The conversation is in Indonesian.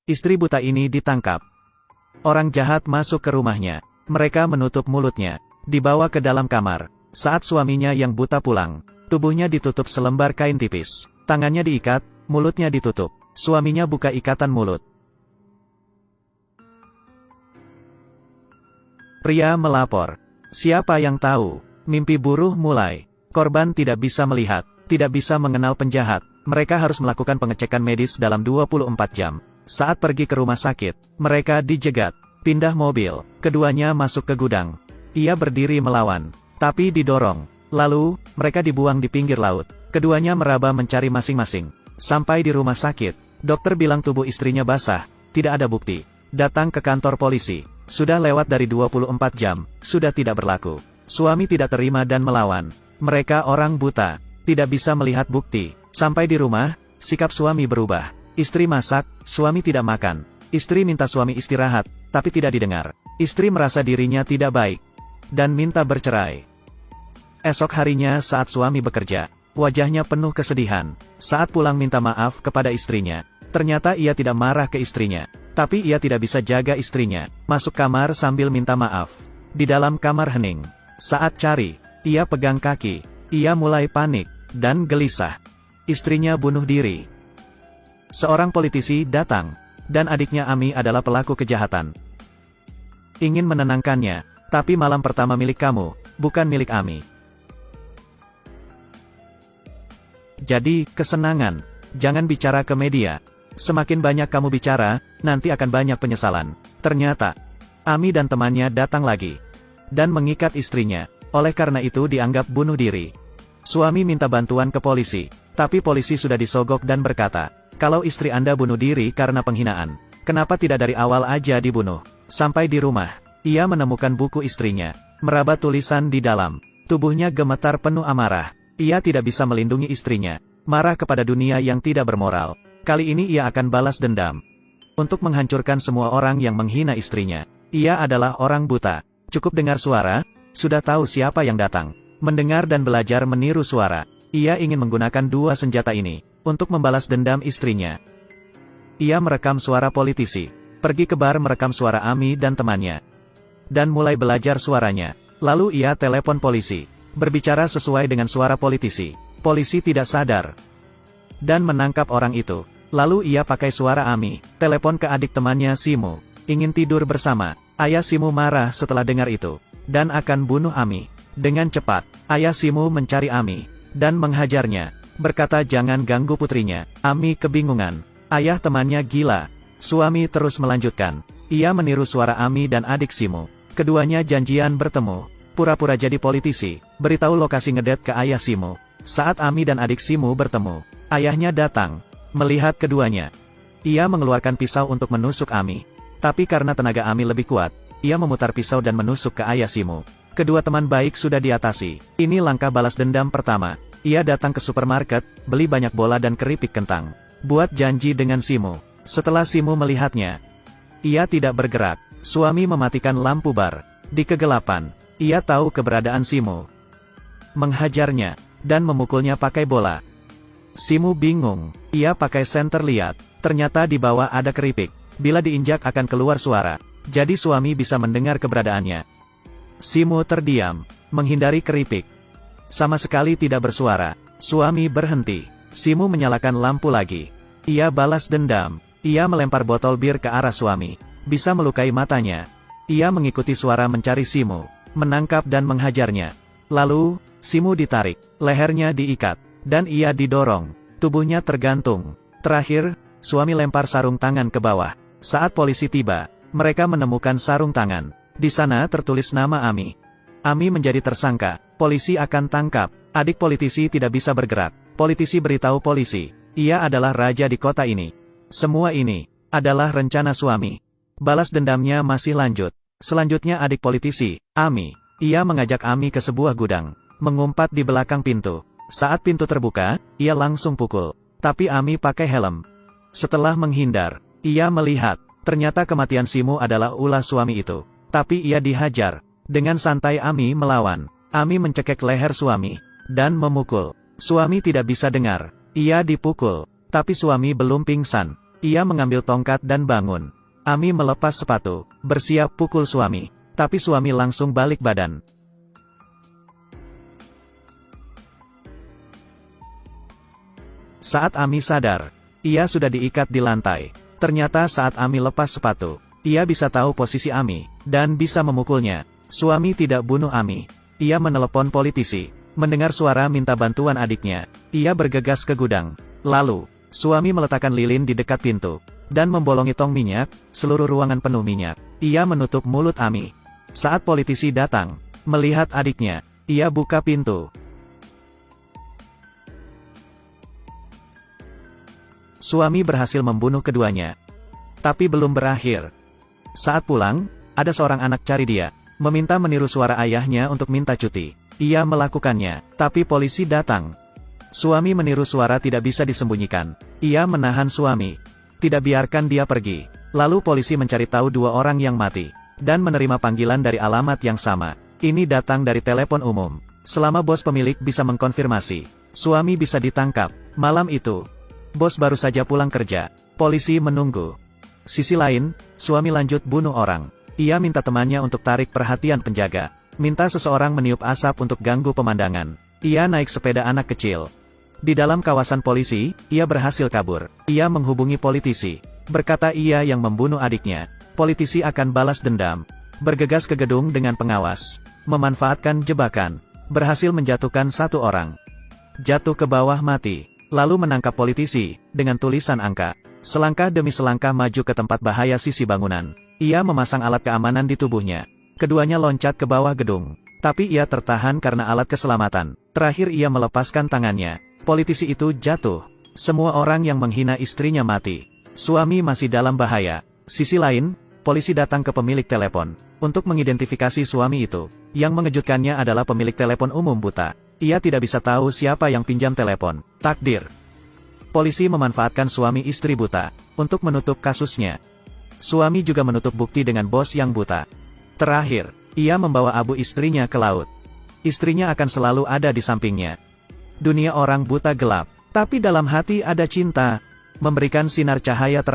Istri buta ini ditangkap. Orang jahat masuk ke rumahnya. Mereka menutup mulutnya. Dibawa ke dalam kamar. Saat suaminya yang buta pulang, tubuhnya ditutup selembar kain tipis. Tangannya diikat, mulutnya ditutup. Suaminya buka ikatan mulut. Pria melapor. Siapa yang tahu? Mimpi buruh mulai. Korban tidak bisa melihat, tidak bisa mengenal penjahat. Mereka harus melakukan pengecekan medis dalam 24 jam. Saat pergi ke rumah sakit, mereka dijegat. Pindah mobil, keduanya masuk ke gudang. Ia berdiri melawan, tapi didorong. Lalu, mereka dibuang di pinggir laut. Keduanya meraba mencari masing-masing. Sampai di rumah sakit, dokter bilang tubuh istrinya basah, tidak ada bukti. Datang ke kantor polisi. Sudah lewat dari 24 jam, sudah tidak berlaku. Suami tidak terima dan melawan. Mereka orang buta, tidak bisa melihat bukti. Sampai di rumah, sikap suami berubah. Istri masak, suami tidak makan. Istri minta suami istirahat, tapi tidak didengar. Istri merasa dirinya tidak baik, dan minta bercerai. Esok harinya saat suami bekerja, wajahnya penuh kesedihan. Saat pulang minta maaf kepada istrinya. Ternyata ia tidak marah ke istrinya, tapi ia tidak bisa jaga istrinya. Masuk kamar sambil minta maaf. Di dalam kamar hening. Saat cari, ia pegang kaki. Ia mulai panik, dan gelisah. Istrinya bunuh diri. Seorang politisi datang, dan adiknya Ami adalah pelaku kejahatan. Ingin menenangkannya, tapi malam pertama milik kamu, bukan milik Ami. Jadi, kesenangan. Jangan bicara ke media. Semakin banyak kamu bicara, nanti akan banyak penyesalan. Ternyata, Ami dan temannya datang lagi. Dan mengikat istrinya. Oleh karena itu dianggap bunuh diri. Suami minta bantuan ke polisi. Tapi polisi sudah disogok dan berkata, kalau istri Anda bunuh diri karena penghinaan, kenapa tidak dari awal aja dibunuh? Sampai di rumah, ia menemukan buku istrinya. Meraba tulisan di dalam. Tubuhnya gemetar penuh amarah. Ia tidak bisa melindungi istrinya. Marah kepada dunia yang tidak bermoral. Kali ini ia akan balas dendam. Untuk menghancurkan semua orang yang menghina istrinya. Ia adalah orang buta. Cukup dengar suara, sudah tahu siapa yang datang. Mendengar dan belajar meniru suara. Ia ingin menggunakan dua senjata ini untuk membalas dendam istrinya. Ia merekam suara politisi. Pergi ke bar merekam suara Ami dan temannya. Dan mulai belajar suaranya. Lalu ia telepon polisi. Berbicara sesuai dengan suara politisi. Polisi tidak sadar. Dan menangkap orang itu. Lalu ia pakai suara Ami. Telepon ke adik temannya Simu. Ingin tidur bersama. Ayah Simu marah setelah dengar itu. Dan akan bunuh Ami. Dengan cepat, ayah Simu mencari Ami. Dan menghajarnya. Berkata jangan ganggu putrinya. Ami kebingungan. Ayah temannya gila. Suami terus melanjutkan. Ia meniru suara Ami dan adik Simu. Keduanya janjian bertemu. Pura-pura jadi politisi. Beritahu lokasi ngedet ke ayah Simu. Saat Ami dan adik Simu bertemu, ayahnya datang. Melihat keduanya. Ia mengeluarkan pisau untuk menusuk Ami. Tapi karena tenaga Ami lebih kuat, ia memutar pisau dan menusuk ke ayah Simu. Kedua teman baik sudah diatasi. Ini langkah balas dendam pertama. Ia datang ke supermarket, beli banyak bola dan keripik kentang. Buat janji dengan Simu. Setelah Simu melihatnya, ia tidak bergerak. Suami mematikan lampu bar. Di kegelapan, ia tahu keberadaan Simu. Menghajarnya, dan memukulnya pakai bola. Simu bingung. Ia pakai senter lihat. Ternyata di bawah ada keripik. Bila diinjak akan keluar suara. Jadi suami bisa mendengar keberadaannya. Simu terdiam, menghindari keripik. Sama sekali tidak bersuara. Suami berhenti. Simu menyalakan lampu lagi. Ia balas dendam. Ia melempar botol bir ke arah suami. Bisa melukai matanya. Ia mengikuti suara mencari Simu. Menangkap dan menghajarnya. Lalu, Simu ditarik. Lehernya diikat. Dan ia didorong. Tubuhnya tergantung. Terakhir, suami lempar sarung tangan ke bawah. Saat polisi tiba, mereka menemukan sarung tangan. Di sana tertulis nama Ami. Ami menjadi tersangka. Polisi akan tangkap. Adik politisi tidak bisa bergerak. Politisi beritahu polisi. Ia adalah raja di kota ini. Semua ini adalah rencana suami. Balas dendamnya masih lanjut. Selanjutnya adik politisi, Ami. Ia mengajak Ami ke sebuah gudang. Mengumpat di belakang pintu. Saat pintu terbuka, ia langsung pukul. Tapi Ami pakai helm. Setelah menghindar, ia melihat. Ternyata kematian Simu adalah ulah suami itu. Tapi ia dihajar. Dengan santai Ami melawan. Ami mencekik leher suami. Dan memukul. Suami tidak bisa dengar. Ia dipukul. Tapi suami belum pingsan. Ia mengambil tongkat dan bangun. Ami melepas sepatu, bersiap pukul suami. Tapi suami langsung balik badan. Saat Ami sadar, ia sudah diikat di lantai. Ternyata saat Ami lepas sepatu, ia bisa tahu posisi Ami, dan bisa memukulnya. Suami tidak bunuh Ami. Ia menelepon politisi. Mendengar suara minta bantuan adiknya, ia bergegas ke gudang. Lalu, suami meletakkan lilin di dekat pintu, dan membolongi tong minyak, seluruh ruangan penuh minyak. Ia menutup mulut Ami. Saat politisi datang, melihat adiknya, ia buka pintu. Suami berhasil membunuh keduanya. Tapi belum berakhir. Saat pulang, ada seorang anak cari dia, meminta meniru suara ayahnya untuk minta cuti. Ia melakukannya, tapi polisi datang. Suami meniru suara tidak bisa disembunyikan. Ia menahan suami. Tidak biarkan dia pergi. Lalu polisi mencari tahu 2 orang yang mati, dan menerima panggilan dari alamat yang sama. Ini datang dari telepon umum. Selama bos pemilik bisa mengkonfirmasi, suami bisa ditangkap. Malam itu, bos baru saja pulang kerja. Polisi menunggu. Sisi lain, suami lanjut bunuh orang. Ia minta temannya untuk tarik perhatian penjaga. Minta seseorang meniup asap untuk ganggu pemandangan. Ia naik sepeda anak kecil. Di dalam kawasan polisi, ia berhasil kabur. Ia menghubungi politisi. Berkata ia yang membunuh adiknya. Politisi akan balas dendam. Bergegas ke gedung dengan pengawas. Memanfaatkan jebakan. Berhasil menjatuhkan 1 orang. Jatuh ke bawah mati. Lalu menangkap politisi, dengan tulisan angka. Selangkah demi selangkah maju ke tempat bahaya sisi bangunan. Ia memasang alat keamanan di tubuhnya. Keduanya loncat ke bawah gedung. Tapi ia tertahan karena alat keselamatan. Terakhir ia melepaskan tangannya. Politisi itu jatuh. Semua orang yang menghina istrinya mati. Suami masih dalam bahaya. Sisi lain, polisi datang ke pemilik telepon. Untuk mengidentifikasi suami itu. Yang mengejutkannya adalah pemilik telepon umum buta. Ia tidak bisa tahu siapa yang pinjam telepon. Takdir. Polisi memanfaatkan suami istri buta untuk menutup kasusnya. Suami juga menutup bukti dengan bos yang buta. Terakhir, ia membawa abu istrinya ke laut. Istrinya akan selalu ada di sampingnya. Dunia orang buta gelap, tapi dalam hati ada cinta, memberikan sinar cahaya terang.